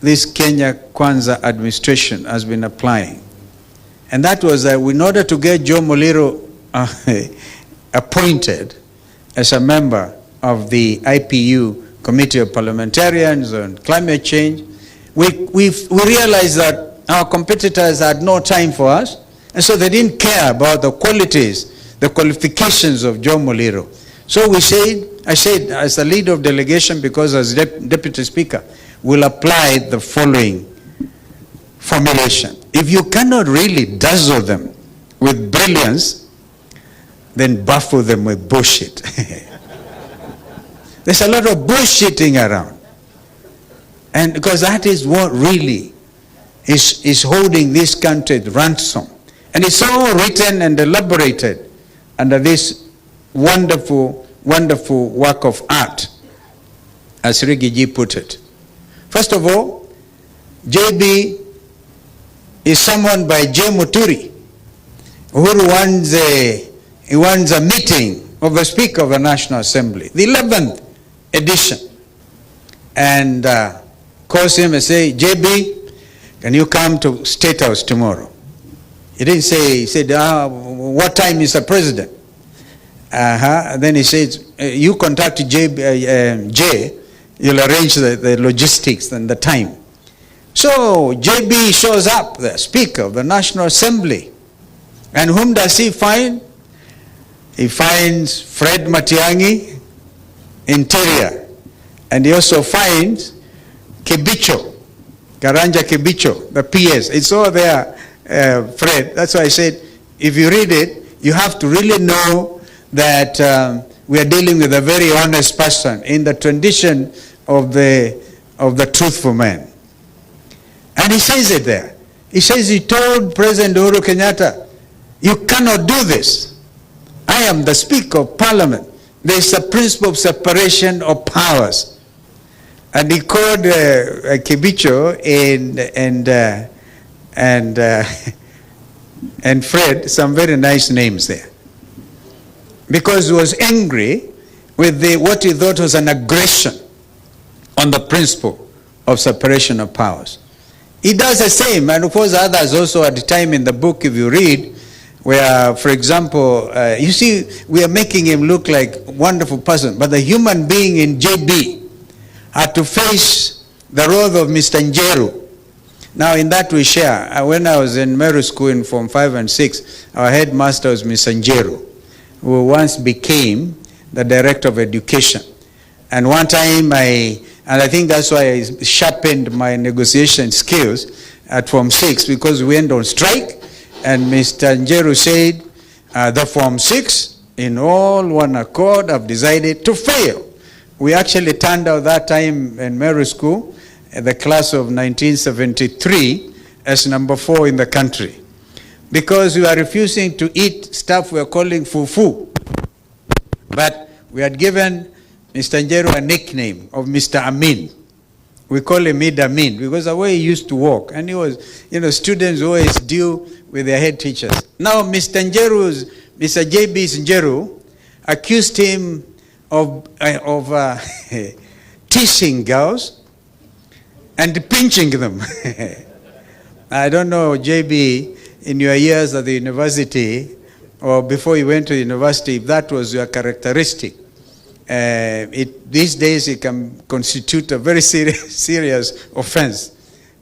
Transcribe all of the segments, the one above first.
this Kenya Kwanza administration has been applying. And that was that in order to get Joe Muliro appointed as a member of the IPU Committee of Parliamentarians on Climate Change, we realized that our competitors had no time for us, and so they didn't care about the qualities, the qualifications of Joe Muliro. So I said, as the leader of delegation, because as Deputy Speaker, we'll apply the following formulation. If you cannot really dazzle them with brilliance, then baffle them with bullshit. There's a lot of bullshitting around. And because that is what really is holding this country at ransom. And it's all written and elaborated under this wonderful, wonderful work of art, as Rigiji put it. First of all, JB is summoned by J. Muturi, who wants a meeting of the Speaker of the National Assembly, the 11th edition, and calls him and say, JB, can you come to State House tomorrow? He didn't say, he said, what time is the President? And then he says, you contact Jay, you'll arrange the logistics and the time. So JB shows up, the Speaker of the National Assembly. And whom does he find? He finds Fred Matiang'i, Interior. And he also finds Kibicho, Karanja Kibicho, the PS. It's all there, Fred. That's why I said, if you read it, you have to really know that we are dealing with a very honest person in the tradition of the truthful man. And he says it there. He says he told President Uhuru Kenyatta, you cannot do this. I am the Speaker of Parliament. There is a principle of separation of powers. And he called Kibicho and Fred some very nice names there. Because he was angry with what he thought was an aggression on the principle of separation of powers. He does the same, and of course others also at the time in the book, if you read, where, for example, you see, we are making him look like a wonderful person, but the human being in JB had to face the role of Mr. Njeru. Now, in that we share. When I was in Meru School in Form 5 and 6, our headmaster was Mr. Njeru, who once became the Director of Education. And one time and I think that's why I sharpened my negotiation skills at Form 6, because we went on strike, and Mr. Njeru said, the Form 6, in all one accord, have decided to fail. We actually turned out that time in Meru School, the class of 1973, as number 4 in the country, because we are refusing to eat stuff we are calling fufu. But we had given Mr. Njeru a nickname of Mr. Amin. We call him Mid Amin because the way he used to walk. And he was, students always deal with their head teachers. Now, Mr. JB's Njeru accused him of teasing girls and pinching them. I don't know, JB, in your years at the university, or before you went to university, if that was your characteristic. These days it can constitute a very serious offense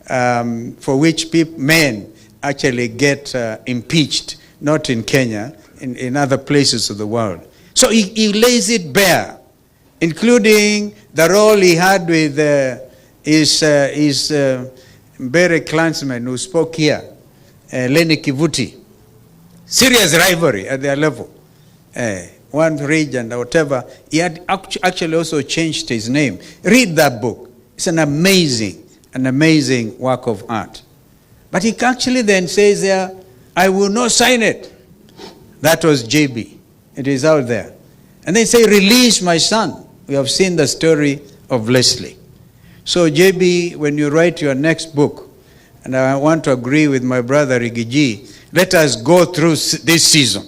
for which men actually get impeached, not in Kenya, in other places of the world. So he lays it bare, including the role he had with his Mbere clansman who spoke here, Lenny Kivuti. Serious rivalry at their level. One region or whatever, he had actually also changed his name. Read that book. It's an amazing work of art. But he actually then says there, I will not sign it. That was JB. It is out there. And they say, release my son. We have seen the story of Leslie. So JB, when you write your next book, and I want to agree with my brother Rigiji, let us go through this season.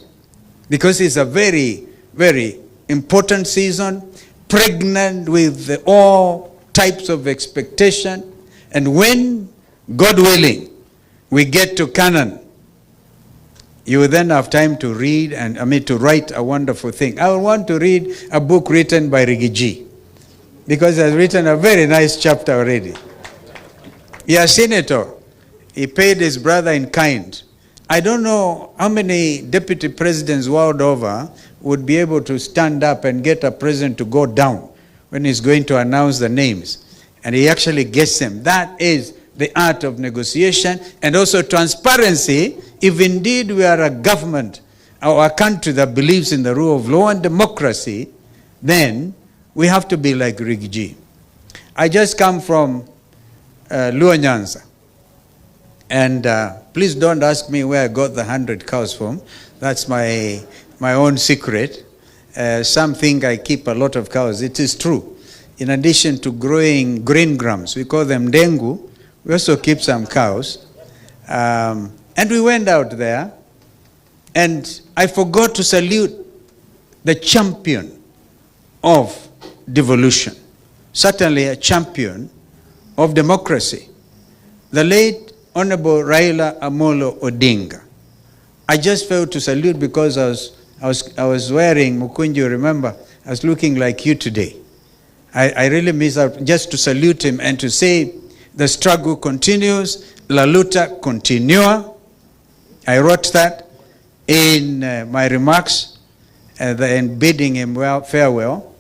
Because it's a very, very important season, pregnant with all types of expectation, And when, God willing, we get to Canaan, you will then have time to read to write a wonderful thing. I want to read a book written by Rigiji, because he has written a very nice chapter already. He has seen it all. He paid his brother in kind. I don't know how many deputy presidents world over would be able to stand up and get a president to go down when he's going to announce the names. And he actually gets them. That is the art of negotiation and also transparency. If indeed we are a government or a country that believes in the rule of law and democracy, then we have to be like Rigiji. I just come from Luo Nyanza. And please don't ask me where I got the 100 cows from. That's my own secret. Some think I keep a lot of cows. It is true. In addition to growing green grams, we call them dengu, we also keep some cows. And we went out there, and I forgot to salute the champion of devolution. Certainly a champion of democracy. The late Honorable Raila Amolo Odinga. I just failed to salute because I was wearing Mukunji, remember? I was looking like you today. I really missed out just to salute him and to say the struggle continues, la luta continua. I wrote that in my remarks and bidding him farewell.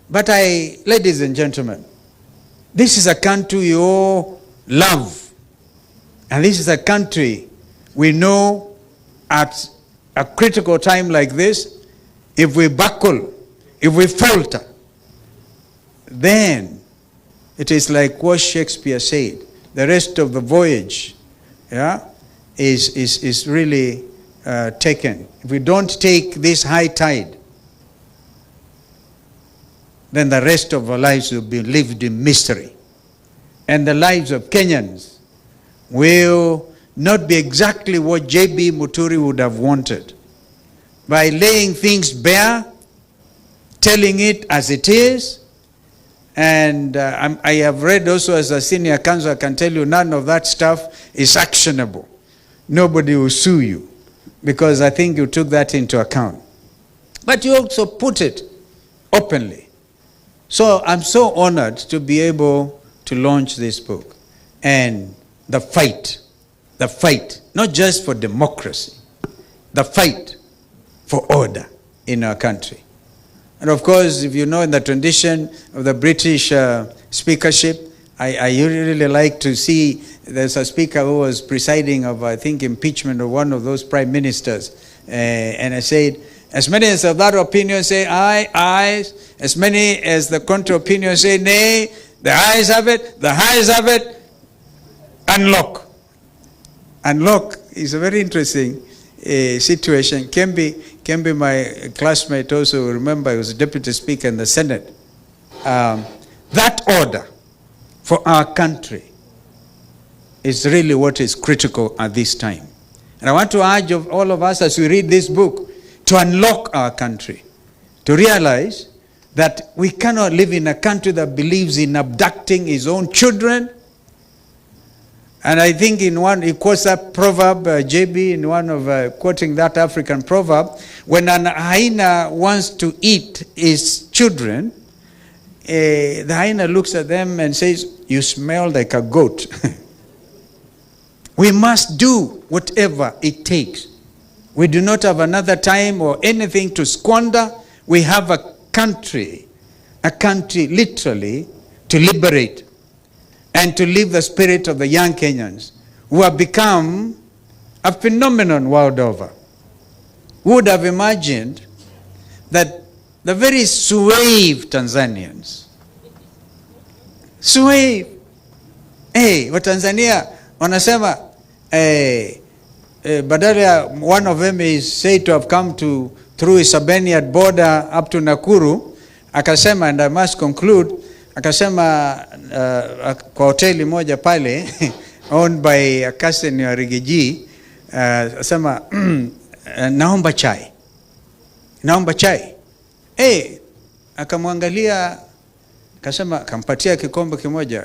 But ladies and gentlemen, this is a country you all love. And this is a country we know at a critical time like this, if we buckle, if we falter, then it is like what Shakespeare said, the rest of the voyage is really taken. If we don't take this high tide, then the rest of our lives will be lived in mystery. And the lives of Kenyans will not be exactly what J.B. Muturi would have wanted. By laying things bare, telling it as it is, and I have read also as a senior counsel, I can tell you none of that stuff is actionable. Nobody will sue you, because I think you took that into account. But you also put it openly. So I'm so honored to be able to launch this book. And the fight, not just for democracy, the fight for order in our country. And of course, if you know, in the tradition of the British speakership, I really like to see there's a speaker who was presiding of, I think, impeachment of one of those prime ministers. And I said, as many as of that opinion say aye, aye. As many as the contrary opinion say nay. The ayes have it, the ayes have it. Unlock. Unlock is a very interesting situation. Can be my classmate also, remember, he was a deputy speaker in the Senate. That order for our country is really what is critical at this time. And I want to urge of all of us as we read this book to unlock our country, to realize that we cannot live in a country that believes in abducting his own children. And I think in one, he quotes that proverb, JB, in one of quoting that African proverb, when an hyena wants to eat his children, the hyena looks at them and says, "You smell like a goat." We must do whatever it takes. We do not have another time or anything to squander. We have a country literally to liberate and to live the spirit of the young Kenyans who have become a phenomenon world over. Who would have imagined that the very suave Tanzanians, suave, wa Tanzania wanasema, badala one of them is said to have come through Isabeniad border up to Nakuru, akasema, and I must conclude, akasema kwa hoteli moja pale owned by a cousin ya Rigiji, akasema naomba chai. Akamwangalia Kasema kampatia kikombe kimoja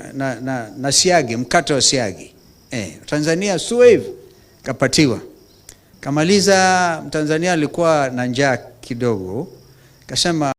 na siagi, mkate wa siagi. Tanzania suave kapatiwa. Kamaliza, Mtanzania alikuwa na njaa kidogo. Kasema